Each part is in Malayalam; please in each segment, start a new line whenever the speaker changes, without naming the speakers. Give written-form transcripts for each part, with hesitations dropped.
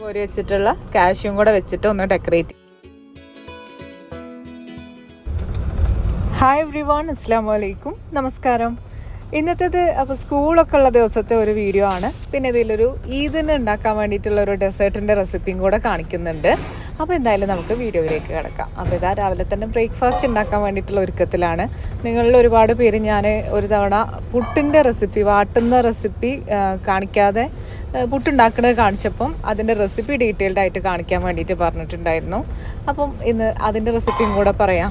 കോരി വെച്ചിട്ടുള്ള കാഷ്യും കൂടെ വെച്ചിട്ട് ഒന്ന് ഡെക്കറേറ്റ്. ഹായ് എവ്രി വൺ, അസ്സലാമു അലൈക്കും, നമസ്കാരം. ഇന്നത്തേത് അപ്പോൾ സ്കൂളൊക്കെ ഉള്ള ദിവസത്തെ ഒരു വീഡിയോ ആണ്. പിന്നെ ഇതിലൊരു ഈദിന് ഉണ്ടാക്കാൻ വേണ്ടിയിട്ടുള്ള ഒരു ഡെസേർട്ടിൻ്റെ റെസിപ്പിയും കൂടെ കാണിക്കുന്നുണ്ട്. അപ്പോൾ എന്തായാലും നമുക്ക് വീഡിയോയിലേക്ക് കിടക്കാം. അപ്പോൾ ഇതാ രാവിലെ തന്നെ ബ്രേക്ക്ഫാസ്റ്റ് ഉണ്ടാക്കാൻ വേണ്ടിയിട്ടുള്ള ഒരുക്കത്തിലാണ്. നിങ്ങളിൽ ഒരുപാട് പേര് ഞാൻ ഒരു തവണ പുട്ടിൻ്റെ റെസിപ്പി, വാട്ടുന്ന റെസിപ്പി കാണിക്കാതെ പുട്ടുണ്ടാക്കുന്നത് കാണിച്ചപ്പം അതിൻ്റെ റെസിപ്പി ഡീറ്റെയിൽഡ് ആയിട്ട് കാണിക്കാൻ വേണ്ടിയിട്ട് പറഞ്ഞിട്ടുണ്ടായിരുന്നു. അപ്പം ഇന്ന് അതിൻ്റെ റെസിപ്പിയും കൂടെ പറയാം.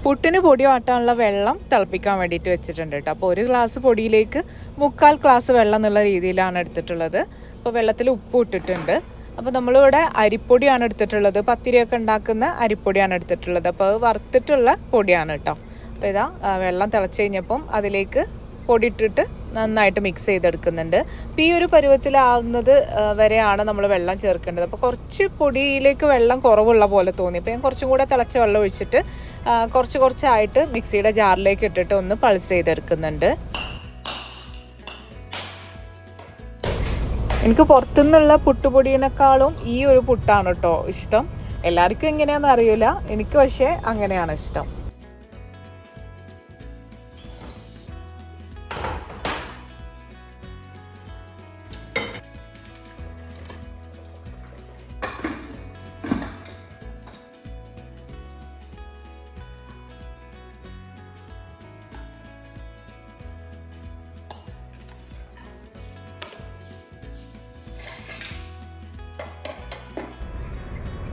പുട്ടിന് പൊടി വാട്ടാനുള്ള വെള്ളം തിളപ്പിക്കാൻ വേണ്ടിയിട്ട് വെച്ചിട്ടുണ്ട് കേട്ടോ. അപ്പോൾ ഒരു ഗ്ലാസ് പൊടിയിലേക്ക് 3/4 ഗ്ലാസ് വെള്ളം എന്നുള്ള രീതിയിലാണ് എടുത്തിട്ടുള്ളത്. അപ്പോൾ വെള്ളത്തിൽ ഉപ്പ് ഇട്ടിട്ടുണ്ട്. അപ്പോൾ നമ്മളിവിടെ അരിപ്പൊടിയാണ് എടുത്തിട്ടുള്ളത്. പത്തിരിയൊക്കെ ഉണ്ടാക്കുന്ന അരിപ്പൊടിയാണ് എടുത്തിട്ടുള്ളത്. അപ്പോൾ അത് വറുത്തിട്ടുള്ള പൊടിയാണ് കേട്ടോ. അപ്പോൾ ഇതാ വെള്ളം തിളച്ച് കഴിഞ്ഞപ്പം അതിലേക്ക് പൊടി ഇട്ടിട്ട് നന്നായിട്ട് മിക്സ് ചെയ്തെടുക്കുന്നുണ്ട്. അപ്പോൾ ഈ ഒരു പരുവത്തിലാവുന്നത് വരെയാണ് നമ്മൾ വെള്ളം ചേർക്കേണ്ടത്. അപ്പോൾ കുറച്ച് പൊടിയിലേക്ക് വെള്ളം കുറവുള്ള പോലെ തോന്നി. അപ്പോൾ ഞാൻ കുറച്ചും കൂടെ തിളച്ച വെള്ളം ഒഴിച്ചിട്ട് കുറച്ചായിട്ട് മിക്സിയുടെ ജാറിലേക്ക് ഇട്ടിട്ട് ഒന്ന് പൾസ് ചെയ്തെടുക്കുന്നുണ്ട്. എനിക്ക് പുറത്തുനിന്നുള്ള പുട്ടുപൊടിയേക്കാളും ഈ ഒരു പുട്ടാണ് കേട്ടോ ഇഷ്ടം. എല്ലാവർക്കും എങ്ങനെയാണെന്ന് അറിയില്ല, എനിക്ക് പക്ഷേ അങ്ങനെയാണ് ഇഷ്ടം.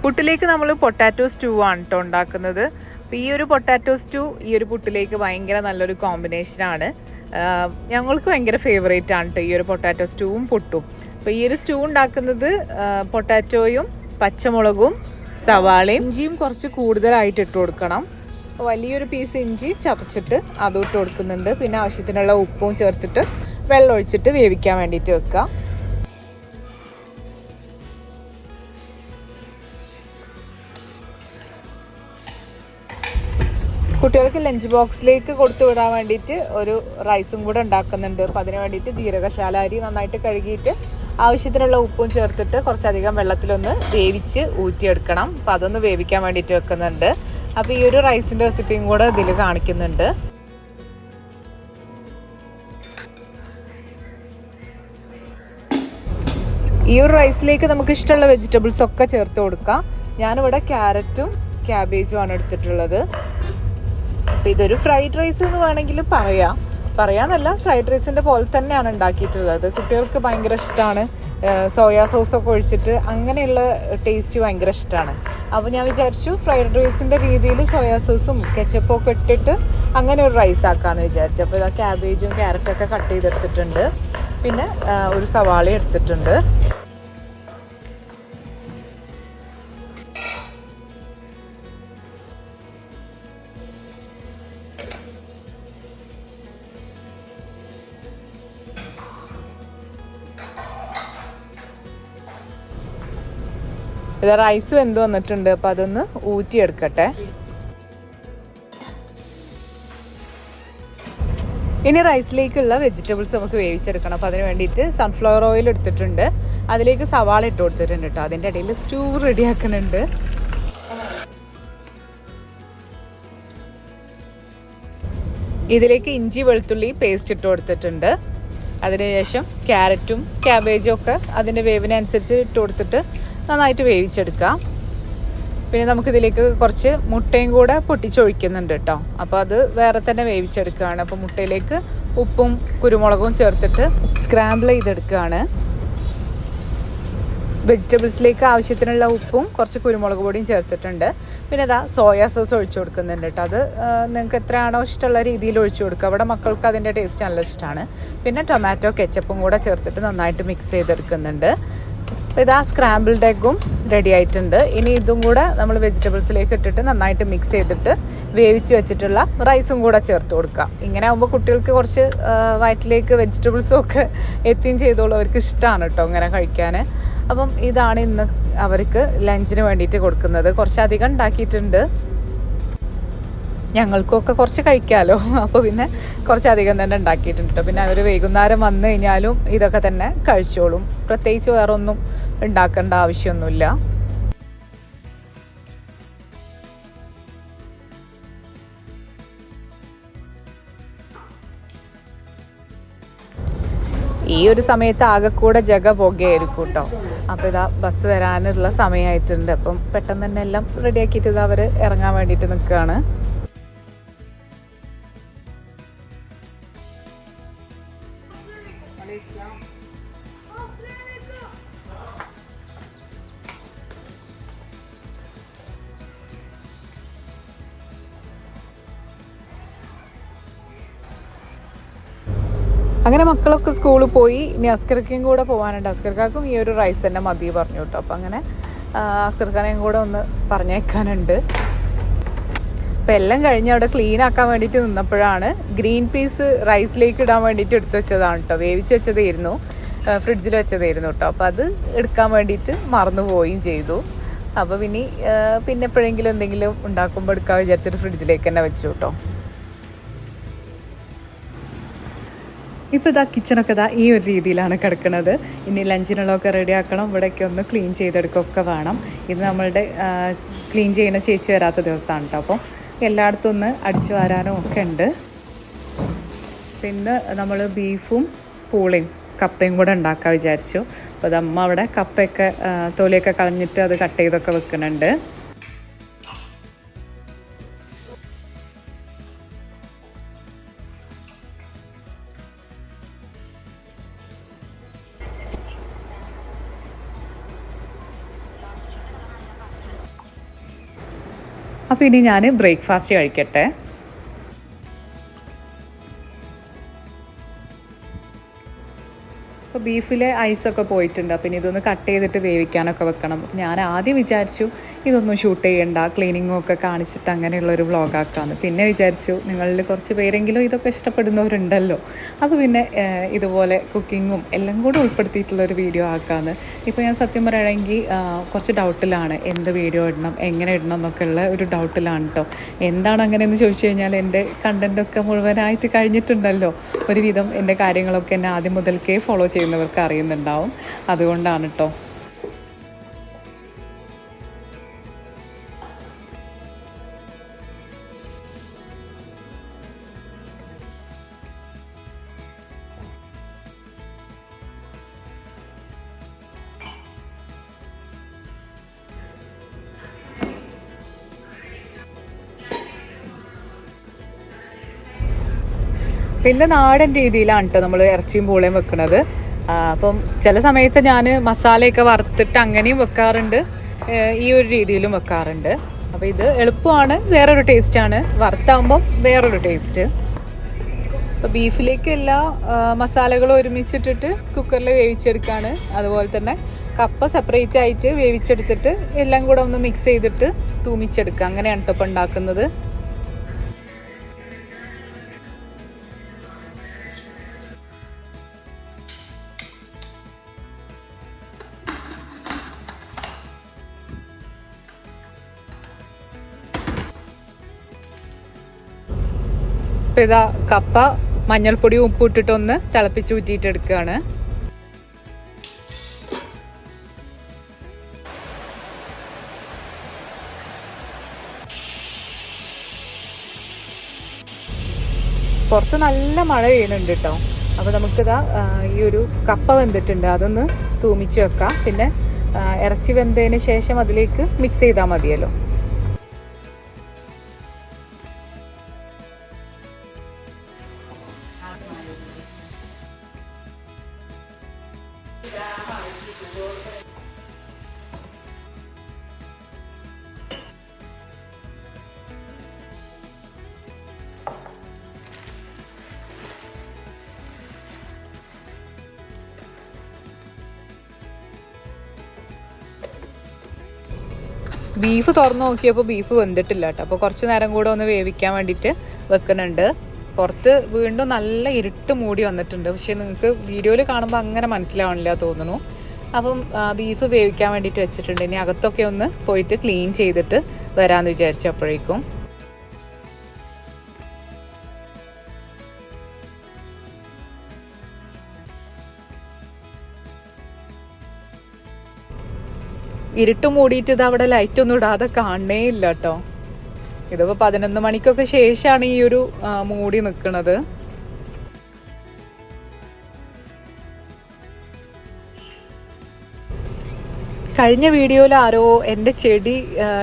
പുട്ടിലേക്ക് നമ്മൾ പൊട്ടാറ്റോ സ്റ്റൂ ആണ് കേട്ടോ ഉണ്ടാക്കുന്നത്. അപ്പോൾ ഈ ഒരു പൊട്ടാറ്റോ സ്റ്റൂ ഈ ഒരു പുട്ടിലേക്ക് ഭയങ്കര നല്ലൊരു കോമ്പിനേഷനാണ്. ഞങ്ങൾക്ക് ഭയങ്കര ഫേവറേറ്റ് ആണ് കേട്ടോ ഈ ഒരു പൊട്ടാറ്റോ സ്റ്റൂവും പുട്ടും. അപ്പോൾ ഈ ഒരു സ്റ്റൂ ഉണ്ടാക്കുന്നത് പൊട്ടാറ്റോയും പച്ചമുളകും സവാളയും ഇഞ്ചിയും കുറച്ച് കൂടുതലായിട്ട് ഇട്ട് കൊടുക്കണം. വലിയൊരു പീസ് ഇഞ്ചി ചതച്ചിട്ട് അതും ഇട്ട് കൊടുക്കുന്നുണ്ട്. പിന്നെ ആവശ്യത്തിനുള്ള ഉപ്പും ചേർത്തിട്ട് വെള്ളം ഒഴിച്ചിട്ട് വേവിക്കാൻ വേണ്ടിയിട്ട് വെക്കുക. കുട്ടികൾക്ക് ലഞ്ച് ബോക്സിലേക്ക് കൊടുത്തു വിടാൻ വേണ്ടിയിട്ട് ഒരു റൈസും കൂടെ ഉണ്ടാക്കുന്നുണ്ട്. അപ്പോൾ അതിന് വേണ്ടിയിട്ട് ജീരകശാല അരി നന്നായിട്ട് കഴുകിയിട്ട് ആവശ്യത്തിനുള്ള ഉപ്പും ചേർത്തിട്ട് കുറച്ചധികം വെള്ളത്തിലൊന്ന് വേവിച്ച് ഊറ്റിയെടുക്കണം. അപ്പോൾ അതൊന്ന് വേവിക്കാൻ വേണ്ടിയിട്ട് വെക്കുന്നുണ്ട്. അപ്പോൾ ഈ ഒരു റൈസിൻ്റെ റെസിപ്പിയും കൂടെ ഇതിൽ കാണിക്കുന്നുണ്ട്. ഈ ഒരു റൈസിലേക്ക് നമുക്ക് ഇഷ്ടമുള്ള വെജിറ്റബിൾസ് ഒക്കെ ചേർത്ത് കൊടുക്കാം. ഞാനിവിടെ ക്യാരറ്റും ക്യാബേജും ആണ് എടുത്തിട്ടുള്ളത്. അപ്പോൾ ഇതൊരു ഫ്രൈഡ് റൈസ് എന്ന് വേണമെങ്കിൽ പറയാമെന്നല്ല, ഫ്രൈഡ് റൈസിൻ്റെ പോലെ തന്നെയാണ് ഉണ്ടാക്കിയിട്ടുള്ളത്. കുട്ടികൾക്ക് ഭയങ്കര ഇഷ്ടമാണ്. സോയാ സോസൊക്കെ ഒഴിച്ചിട്ട് അങ്ങനെയുള്ള ടേസ്റ്റ് ഭയങ്കര ഇഷ്ടമാണ്. അപ്പോൾ ഞാൻ വിചാരിച്ചു ഫ്രൈഡ് റൈസിൻ്റെ രീതിയിൽ സോയാ സോസും കെച്ചപ്പും ഒക്കെ ഇട്ടിട്ട് അങ്ങനെ ഒരു റൈസ് ആക്കാമെന്ന് വിചാരിച്ചു. അപ്പോൾ ഇതാ ക്യാബേജും ക്യാരറ്റൊക്കെ കട്ട് ചെയ്തെടുത്തിട്ടുണ്ട്. പിന്നെ ഒരു സവാള എടുത്തിട്ടുണ്ട്. ഇത് റൈസ് വെന്ത് വന്നിട്ടുണ്ട്. അപ്പോൾ അതൊന്ന് ഊറ്റിയെടുക്കട്ടെ. ഇനി റൈസിലേക്കുള്ള വെജിറ്റബിൾസ് നമുക്ക് വേവിച്ചെടുക്കണം. അപ്പോൾ അതിന് വേണ്ടിയിട്ട് സൺഫ്ലവർ ഓയിൽ എടുത്തിട്ടുണ്ട്. അതിലേക്ക് സവാള ഇട്ട് കൊടുത്തിട്ടുണ്ട് കേട്ടോ. അതിൻ്റെ ഇടയിൽ സ്റ്റൂ റെഡിയാക്കുന്നുണ്ട്. ഇതിലേക്ക് ഇഞ്ചി വെളുത്തുള്ളി പേസ്റ്റ് ഇട്ട് കൊടുത്തിട്ടുണ്ട്. അതിനുശേഷം ക്യാരറ്റും ക്യാബേജും ഒക്കെ അതിൻ്റെ വേവിനനുസരിച്ച് ഇട്ട് കൊടുത്തിട്ട് നന്നായിട്ട് വേവിച്ചെടുക്കാം. പിന്നെ നമുക്കിതിലേക്ക് കുറച്ച് മുട്ടയും കൂടെ പൊട്ടിച്ചൊഴിക്കുന്നുണ്ട് കേട്ടോ. അപ്പോൾ അത് വേറെ തന്നെ വേവിച്ചെടുക്കുകയാണ്. അപ്പോൾ മുട്ടയിലേക്ക് ഉപ്പും കുരുമുളകും ചേർത്തിട്ട് സ്ക്രാമ്പിൾ ചെയ്തെടുക്കുകയാണ്. വെജിറ്റബിൾസിലേക്ക് ആവശ്യത്തിനുള്ള ഉപ്പും കുറച്ച് കുരുമുളക് പൊടിയും ചേർത്തിട്ടുണ്ട്. പിന്നെ അതാ സോയാ സോസ് ഒഴിച്ചു കൊടുക്കുന്നുണ്ട് കേട്ടോ. അത് നിങ്ങൾക്ക് എത്രയാണോ ഇഷ്ടമുള്ള രീതിയിൽ ഒഴിച്ചു കൊടുക്കുക. അവിടെ മക്കൾക്ക് അതിൻ്റെ ടേസ്റ്റ് നല്ല ഇഷ്ടമാണ്. പിന്നെ ടൊമാറ്റോ കെച്ചപ്പും കൂടെ ചേർത്തിട്ട് നന്നായിട്ട് മിക്സ് ചെയ്തെടുക്കുന്നുണ്ട്. അപ്പോൾ ഇതാ സ്ക്രാമ്പിൾഡ് എഗ്ഗും റെഡി ആയിട്ടുണ്ട്. ഇനി ഇതും കൂടെ നമ്മൾ വെജിറ്റബിൾസിലേക്ക് ഇട്ടിട്ട് നന്നായിട്ട് മിക്സ് ചെയ്തിട്ട് വേവിച്ച് വെച്ചിട്ടുള്ള റൈസും കൂടെ ചേർത്ത് കൊടുക്കാം. ഇങ്ങനെ ആകുമ്പോൾ കുട്ടികൾക്ക് കുറച്ച് വയറ്റിലേക്ക് വെജിറ്റബിൾസും ഒക്കെ എത്തുകയും ചെയ്തോളൂ. അവർക്ക് ഇഷ്ടമാണ് കേട്ടോ ഇങ്ങനെ കഴിക്കാൻ. അപ്പം ഇതാണ് ഇന്ന് അവർക്ക് ലഞ്ചിന് വേണ്ടിയിട്ട് കൊടുക്കുന്നത്. കുറച്ചധികം ഉണ്ടാക്കിയിട്ടുണ്ട്. ഞങ്ങൾക്കൊക്കെ കുറച്ച് കഴിക്കാമല്ലോ. അപ്പോൾ പിന്നെ കുറച്ചധികം തന്നെ ഉണ്ടാക്കിയിട്ടുണ്ട് കേട്ടോ. പിന്നെ അവർ വൈകുന്നേരം വന്നു കഴിഞ്ഞാലും ഇതൊക്കെ തന്നെ കഴിച്ചോളും. പ്രത്യേകിച്ച് വേറെ ഒന്നും ഉണ്ടാക്കേണ്ട ആവശ്യമൊന്നുമില്ല. ഈ ഒരു സമയത്ത് ആകെക്കൂടെ ജഗ പുകയായിരിക്കും കേട്ടോ. അപ്പോൾ ഇതാ ബസ് വരാനുള്ള സമയമായിട്ടുണ്ട്. അപ്പം പെട്ടെന്ന് തന്നെ എല്ലാം റെഡിയാക്കിയിട്ട് ഇതാ അവർ ഇറങ്ങാൻ വേണ്ടിയിട്ട് നിൽക്കുകയാണ്. അങ്ങനെ മക്കളൊക്കെ സ്കൂളിൽ പോയി. ഇനി അസ്കർക്കും കൂടെ പോകാനുണ്ട്. അസ്കർക്കാർക്കും ഈ ഒരു റൈസ് തന്നെ മതി പറഞ്ഞു കേട്ടോ. അപ്പം അങ്ങനെ അസ്കർഖാനെയും കൂടെ ഒന്ന് പറഞ്ഞേക്കാനുണ്ട്. അപ്പം എല്ലാം കഴിഞ്ഞ് അവിടെ ക്ലീൻ ആക്കാൻ വേണ്ടിയിട്ട് നിന്നപ്പോഴാണ് ഗ്രീൻ പീസ് റൈസിലേക്ക് ഇടാൻ വേണ്ടിയിട്ട് എടുത്ത് വെച്ചതാണ് കേട്ടോ. വേവിച്ച് വെച്ചതായിരുന്നു, ഫ്രിഡ്ജിൽ വെച്ചതായിരുന്നു കേട്ടോ. അപ്പോൾ അത് എടുക്കാൻ വേണ്ടിയിട്ട് മറന്നു പോവുകയും ചെയ്തു. അപ്പോൾ പിന്നെ എപ്പോഴെങ്കിലും എന്തെങ്കിലും ഉണ്ടാക്കുമ്പോൾ എടുക്കാൻ വിചാരിച്ചിട്ട് ഫ്രിഡ്ജിലേക്ക് തന്നെ വെച്ചു കേട്ടോ. ഇപ്പോൾ ഇതാ കിച്ചണൊക്കെ ഇതാ ഈ ഒരു രീതിയിലാണ് കിടക്കുന്നത്. ഇനി ലഞ്ചിനുള്ളതൊക്കെ റെഡിയാക്കണം. ഇവിടെയൊക്കെ ഒന്ന് ക്ലീൻ ചെയ്തെടുക്കുകയൊക്കെ വേണം. ഇത് നമ്മളുടെ ക്ലീൻ ചെയ്യുന്ന ചേച്ചി വരാത്ത ദിവസമാണ് കേട്ടോ. അപ്പോൾ എല്ലായിടത്തും ഒന്ന് അടിച്ചു വാരാനും ഒക്കെ ഉണ്ട്. പിന്നെ നമ്മൾ ബീഫും പൂളയും കപ്പയും കൂടെ ഉണ്ടാക്കാൻ വിചാരിച്ചു. അപ്പോൾ അത് അമ്മ അവിടെ കപ്പയൊക്കെ തൊലിയൊക്കെ കളഞ്ഞിട്ട് അത് കട്ട് ചെയ്തൊക്കെ വെക്കുന്നുണ്ട്. അപ്പോൾ ഇനി ഞാൻ ബ്രേക്ക്ഫാസ്റ്റ് കഴിക്കട്ടെ. അപ്പോൾ ബീഫിലെ ഐസൊക്കെ പോയിട്ടുണ്ട്. അപ്പം ഇനി ഇതൊന്ന് കട്ട് ചെയ്തിട്ട് വേവിക്കാനൊക്കെ വെക്കണം. ഞാൻ ആദ്യം വിചാരിച്ചു ഇതൊന്നും ഷൂട്ട് ചെയ്യണ്ട, ക്ലീനിങ്ങും ഒക്കെ കാണിച്ചിട്ട് അങ്ങനെയുള്ളൊരു വ്ളോഗാക്കാമെന്ന്. പിന്നെ വിചാരിച്ചു നിങ്ങളിൽ കുറച്ച് പേരെങ്കിലും ഇതൊക്കെ ഇഷ്ടപ്പെടുന്നവരുണ്ടല്ലോ, അപ്പോൾ പിന്നെ ഇതുപോലെ കുക്കിങ്ങും എല്ലാം കൂടെ ഉൾപ്പെടുത്തിയിട്ടുള്ളൊരു വീഡിയോ ആക്കാമെന്ന്. ഇപ്പോൾ ഞാൻ സത്യം പറയുകയാണെങ്കിൽ കുറച്ച് ഡൗട്ടിലാണ്, എന്ത് വീഡിയോ ഇടണം, എങ്ങനെ ഇടണം എന്നൊക്കെ ഉള്ള ഒരു ഡൗട്ടിലാണ് കേട്ടോ. എന്താണ് അങ്ങനെയെന്ന് ചോദിച്ചു കഴിഞ്ഞാൽ എൻ്റെ കണ്ടൻറ്റൊക്കെ മുഴുവനായിട്ട് കഴിഞ്ഞിട്ടുണ്ടല്ലോ. ഒരുവിധം എൻ്റെ കാര്യങ്ങളൊക്കെ എന്നെ ആദ്യം മുതൽക്കേ ഫോളോ ചെയ്യുന്നവർക്ക് അറിയുന്നുണ്ടാവും. അതുകൊണ്ടാണ് കേട്ടോ. പിന്നെ നാടൻ രീതിയിലാണ് കേട്ടോ നമ്മൾ ഇറച്ചിയും പൂളയും വെക്കുന്നത്. അപ്പം ചില സമയത്ത് ഞാൻ മസാലയൊക്കെ വറുത്തിട്ട് അങ്ങനെയും വെക്കാറുണ്ട്, ഈ ഒരു രീതിയിലും വെക്കാറുണ്ട്. അപ്പോൾ ഇത് എളുപ്പമാണ്, വേറൊരു ടേസ്റ്റാണ്. വറുത്താകുമ്പം വേറൊരു ടേസ്റ്റ്. അപ്പോൾ ബീഫിലേക്ക് എല്ലാ മസാലകളും ഒരുമിച്ചിട്ടിട്ട് കുക്കറിൽ വേവിച്ചെടുക്കുകയാണ്. അതുപോലെ തന്നെ കപ്പ സെപ്പറേറ്റ് ആയിട്ട് വേവിച്ചെടുത്തിട്ട് എല്ലാം കൂടെ ഒന്ന് മിക്സ് ചെയ്തിട്ട് തൂമിച്ചെടുക്കുക. അങ്ങനെയാണ് കേട്ടോ ഇപ്പോൾ ഉണ്ടാക്കുന്നത്. അപ്പോൾ ഇതാ കപ്പ മഞ്ഞൾപ്പൊടിയും ഉപ്പും ഇട്ടിട്ടൊന്ന് തിളപ്പിച്ച് ഊറ്റിയിട്ടെടുക്കുകയാണ്. പുറത്ത് നല്ല മഴ പെയ്യുന്നുണ്ട് കേട്ടോ. അപ്പോൾ നമുക്കിതാ ഈ ഒരു കപ്പ വെന്തിട്ടുണ്ട്, അതൊന്ന് തൂമിച്ച് വെക്കാം. പിന്നെ ഇറച്ചി വെന്തതിന് ശേഷം അതിലേക്ക് മിക്സ് ചെയ്താൽ മതിയല്ലോ. ബീഫ് തുറന്ന് നോക്കിയപ്പോൾ ബീഫ് വെന്തിട്ടില്ല കേട്ടോ. അപ്പോൾ കുറച്ച് നേരം കൂടെ ഒന്ന് വേവിക്കാൻ വേണ്ടിയിട്ട് വെക്കുന്നുണ്ട്. പുറത്ത് വീണ്ടും നല്ല ഇരുട്ട് മൂടി വന്നിട്ടുണ്ട്, പക്ഷേ നിങ്ങൾക്ക് വീഡിയോയിൽ കാണുമ്പോൾ അങ്ങനെ മനസ്സിലാവണില്ല തോന്നുന്നു. അപ്പം ബീഫ് വേവിക്കാൻ വേണ്ടിയിട്ട് വെച്ചിട്ടുണ്ട്. ഇനി അകത്തൊക്കെ ഒന്ന് പോയിട്ട് ക്ലീൻ ചെയ്തിട്ട് വരാമെന്ന് വിചാരിച്ചു. അപ്പോഴേക്കും ഇരുട്ട് മൂടിയിട്ട് ഇത് അവിടെ ലൈറ്റൊന്നും ഇടാതെ കാണണേ ഇല്ല കേട്ടോ. ഇതിപ്പോൾ 11 മണിക്കൊക്കെ ശേഷമാണ് ഈ ഒരു മൂടി നിൽക്കുന്നത്. കഴിഞ്ഞ വീഡിയോയിൽ ആരോ എൻ്റെ ചെടി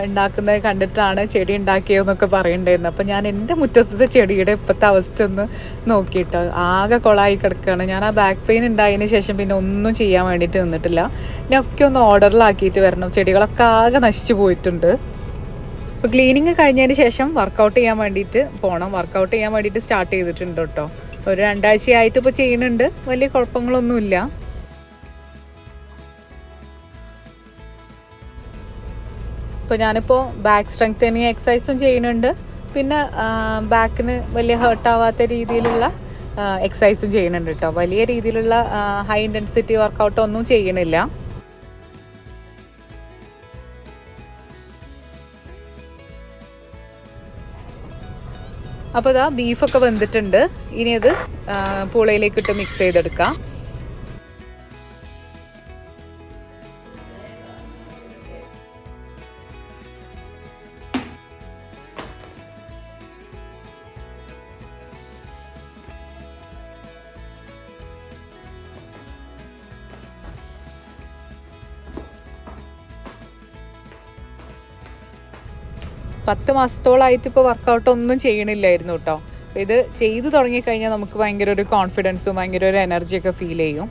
ഉണ്ടാക്കുന്നത് കണ്ടിട്ടാണ് ചെടി ഉണ്ടാക്കിയതെന്നൊക്കെ പറയുന്നുണ്ടായിരുന്നു. അപ്പോൾ ഞാൻ എൻ്റെ മുറ്റത്തെ ചെടിയുടെ ഇപ്പോഴത്തെ അവസ്ഥ ഒന്ന് നോക്കിയിട്ട് ആകെ കൊളായി കിടക്കുകയാണ്. ഞാൻ ആ ബാക്ക് പെയിൻ ഉണ്ടായതിന് ശേഷം പിന്നെ ഒന്നും ചെയ്യാൻ വേണ്ടിയിട്ട് നിന്നിട്ടില്ല. ഇനി ഒക്കെ ഒന്ന് ഓർഡറിലാക്കിയിട്ട് വരണം. ചെടികളൊക്കെ ആകെ നശിച്ചു പോയിട്ടുണ്ട്. ഇപ്പോൾ ക്ലീനിങ് കഴിഞ്ഞതിന് ശേഷം വർക്കൗട്ട് ചെയ്യാൻ വേണ്ടിയിട്ട് പോകണം. വർക്കൗട്ട് ചെയ്യാൻ വേണ്ടിയിട്ട് സ്റ്റാർട്ട് ചെയ്തിട്ടുണ്ട് കേട്ടോ. ഒരു 2 ആഴ്ചയായിട്ട് ഇപ്പോൾ ചെയ്യുന്നുണ്ട്. വലിയ കുഴപ്പങ്ങളൊന്നുമില്ല. ഇപ്പോൾ ഞാനിപ്പോൾ ബാക്ക് സ്ട്രെങ്തനിങ് എക്സസൈസും ചെയ്യുന്നുണ്ട്. പിന്നെ ബാക്കിന് വലിയ ഹേർട്ടാവാത്ത രീതിയിലുള്ള എക്സസൈസും ചെയ്യുന്നുണ്ട് കേട്ടോ. വലിയ രീതിയിലുള്ള ഹൈ ഇൻറ്റൻസിറ്റി വർക്കൗട്ടൊന്നും ചെയ്യണില്ല. അപ്പോൾ ഇതാ ബീഫൊക്കെ വെന്തിട്ടുണ്ട്. ഇനി അത് പൂളയിലേക്കിട്ട് മിക്സ് ചെയ്തെടുക്കാം. പത്ത് മാസത്തോളമായിട്ട് ഇപ്പോൾ വർക്കൗട്ട് ഒന്നും ചെയ്യണില്ലായിരുന്നു കേട്ടോ. ഇത് ചെയ്തു തുടങ്ങിക്കഴിഞ്ഞാൽ നമുക്ക് ഭയങ്കര ഒരു കോൺഫിഡൻസും ഭയങ്കര ഒരു എനർജിയൊക്കെ ഫീൽ ചെയ്യും.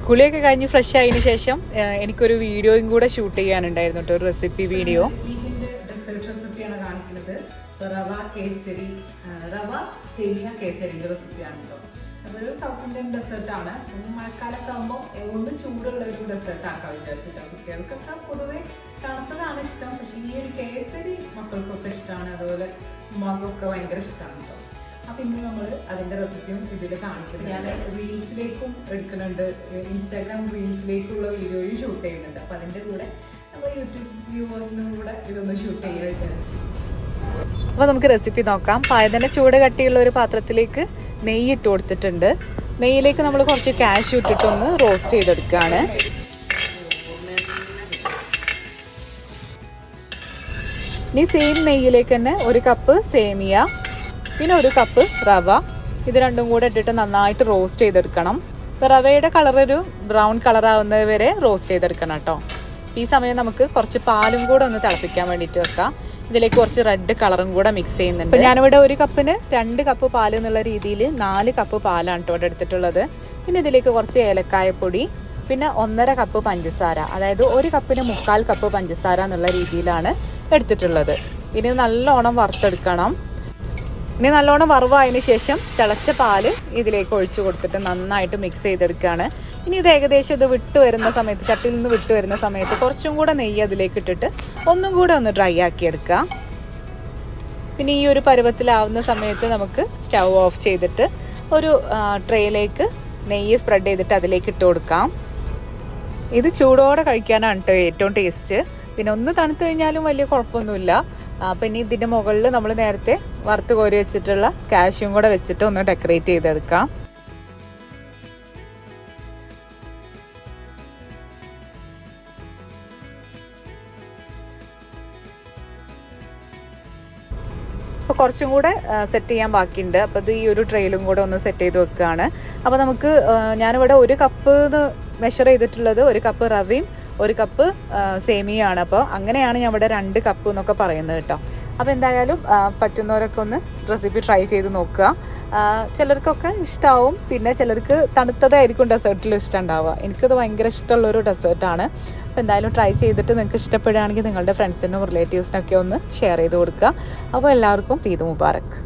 കുളിയൊക്കെ കഴിഞ്ഞ് ഫ്രഷ് ആയതിനു ശേഷം എനിക്കൊരു വീഡിയോയും കൂടെ ഷൂട്ട് ചെയ്യാനുണ്ടായിരുന്നു കേട്ടോ, ഒരു റെസിപ്പി വീഡിയോ. ഇതിൻ്റെ ഡെസേർട്ട് റെസിപ്പിയാണ് കാണിക്കുന്നത്. റവ കേസരി, റവ സേമിയ കേസരിൻ്റെ റെസിപ്പിയാണ് കേട്ടോ. അതൊരു സൗത്ത് ഇന്ത്യൻ ഡെസേർട്ടാണ്. മഴക്കാലമൊക്കെ ആകുമ്പോൾ ഒന്ന് ചൂടുള്ള ഒരു ഡെസേർട്ട് ആക്കാൻ വിചാരിച്ചിട്ടോ. കുട്ടികൾക്കൊക്കെ പൊതുവെ തണുത്തതാണ് ഇഷ്ടം, പക്ഷെ ഈ ഒരു കേസരി മക്കൾക്കൊക്കെ ഇഷ്ടമാണ്. അതുപോലെ ഉമ്മാക്കൊക്കെ ഭയങ്കര ഇഷ്ടമാണ് കേട്ടോ. അപ്പം ഇന്ന് നമ്മൾ അതിൻ്റെ റെസിപ്പിയും ഇതിൽ കാണിക്കുന്നത്. ഞാൻ റീൽസിലേക്കും എടുക്കുന്നുണ്ട്, ഇൻസ്റ്റാഗ്രാം റീൽസിലേക്കുള്ള വീഡിയോയും ഷൂട്ട് ചെയ്യുന്നുണ്ട്. അപ്പം അതിൻ്റെ കൂടെ നമ്മൾ യൂട്യൂബ് വ്യൂവേഴ്സിനും കൂടെ ഇതൊന്ന് ഷൂട്ട് ചെയ്യാൻ വിചാരിച്ചു. അപ്പോൾ നമുക്ക് റെസിപ്പി നോക്കാം. പായതിൻ്റെ ചൂട് കട്ടിയുള്ള ഒരു പാത്രത്തിലേക്ക് നെയ്യ് ഇട്ട് കൊടുത്തിട്ടുണ്ട്. നെയ്യിലേക്ക് നമ്മൾ കുറച്ച് കാഷ്യൂ ഇട്ടിട്ടൊന്ന് റോസ്റ്റ് ചെയ്തെടുക്കുകയാണ്. ഇനി സെയിം നെയ്യിലേക്ക് തന്നെ 1 കപ്പ് സേമിയ, പിന്നെ 1 കപ്പ് റവ, ഇത് രണ്ടും കൂടെ ഇട്ടിട്ട് നന്നായിട്ട് റോസ്റ്റ് ചെയ്തെടുക്കണം. ഇപ്പോൾ റവയുടെ കളർ ഒരു ബ്രൗൺ കളറാവുന്നത് വരെ റോസ്റ്റ് ചെയ്തെടുക്കണം കേട്ടോ. ഈ സമയം നമുക്ക് കുറച്ച് പാലും കൂടെ ഒന്ന് തിളപ്പിക്കാൻ വേണ്ടിയിട്ട് വെക്കാം. ഇതിലേക്ക് കുറച്ച് റെഡ് കളറും കൂടെ മിക്സ് ചെയ്യുന്നുണ്ട്. അപ്പോൾ ഞാനിവിടെ 1 കപ്പിന് 2 കപ്പ് പാൽ എന്നുള്ള രീതിയിൽ 4 കപ്പ് പാലാണ് കേട്ടോ ഇവിടെ എടുത്തിട്ടുള്ളത്. പിന്നെ ഇതിലേക്ക് കുറച്ച് ഏലക്കായപ്പൊടി, പിന്നെ 1.5 കപ്പ് പഞ്ചസാര, അതായത് 1 കപ്പിന് 3/4 കപ്പ് പഞ്ചസാര എന്നുള്ള രീതിയിലാണ് എടുത്തിട്ടുള്ളത്. ഇനി നല്ലോണം വറുത്തെടുക്കണം. ഇനി നല്ലോണം വറവായതിനു ശേഷം തിളച്ച പാല് ഇതിലേക്ക് ഒഴിച്ചു കൊടുത്തിട്ട് നന്നായിട്ട് മിക്സ് ചെയ്തെടുക്കുകയാണ്. ഇനി ഇത് ഏകദേശം ഇത് വിട്ട് വരുന്ന സമയത്ത്, ചട്ടിയിൽ നിന്ന് വിട്ട് വരുന്ന സമയത്ത് കുറച്ചും കൂടെ നെയ്യ് അതിലേക്ക് ഇട്ടിട്ട് ഒന്നും കൂടെ ഒന്ന് ഡ്രൈ ആക്കി എടുക്കാം. പിന്നെ ഈ ഒരു പരുവത്തിലാവുന്ന സമയത്ത് നമുക്ക് സ്റ്റൗ ഓഫ് ചെയ്തിട്ട് ഒരു ട്രേയിലേക്ക് നെയ്യ് സ്പ്രെഡ് ചെയ്തിട്ട് അതിലേക്ക് ഇട്ട് കൊടുക്കാം. ഇത് ചൂടോടെ കഴിക്കാനാണ് കേട്ടോ ഏറ്റവും ടേസ്റ്റ്. പിന്നെ ഒന്ന് തണുത്തു കഴിഞ്ഞാലും വലിയ കുഴപ്പമൊന്നുമില്ല. അപ്പം ഇനി ഇതിൻ്റെ മുകളിൽ നമ്മൾ നേരത്തെ വറുത്ത് കോരി വെച്ചിട്ടുള്ള കാഷ്യൂം കൂടെ വെച്ചിട്ട് ഒന്ന് ഡെക്കറേറ്റ് ചെയ്തെടുക്കാം. അപ്പോൾ കുറച്ചും കൂടെ സെറ്റ് ചെയ്യാൻ ബാക്കിയുണ്ട്. അപ്പോൾ ഇത് ഈ ഒരു ട്രെയിലും കൂടെ ഒന്ന് സെറ്റ് ചെയ്ത് വെക്കുകയാണ്. അപ്പോൾ നമുക്ക് ഞാനിവിടെ 1 കപ്പ് മെഷർ ചെയ്തിട്ടുള്ളത് 1 കപ്പ് റവയും 1 കപ്പ് സേമിയയാണ്. അപ്പോൾ അങ്ങനെയാണ് ഞാൻ ഇവിടെ 2 കപ്പ് എന്നൊക്കെ പറയുന്നത് കേട്ടോ. അപ്പോൾ എന്തായാലും പറ്റുന്നവരൊക്കെ ഒന്ന് റെസിപ്പി ട്രൈ ചെയ്ത് നോക്കുക. ചിലർക്കൊക്കെ ഇഷ്ടമാവും, പിന്നെ ചിലർക്ക് തണുത്തതായിരിക്കും ഡെസേർട്ടിൽ ഇഷ്ടം ഉണ്ടാവുക. എനിക്കത് ഭയങ്കര ഇഷ്ടമുള്ളൊരു ഡെസേർട്ടാണ്. അപ്പോൾ എന്തായാലും ട്രൈ ചെയ്തിട്ട് നിങ്ങൾക്ക് ഇഷ്ടപ്പെടുകയാണെങ്കിൽ നിങ്ങളുടെ ഫ്രണ്ട്സിനും റിലേറ്റീവ്സിനൊക്കെ ഒന്ന് ഷെയർ ചെയ്ത് കൊടുക്കുക. അപ്പോൾ എല്ലാവർക്കും ഈദ് മുബാറക്ക്.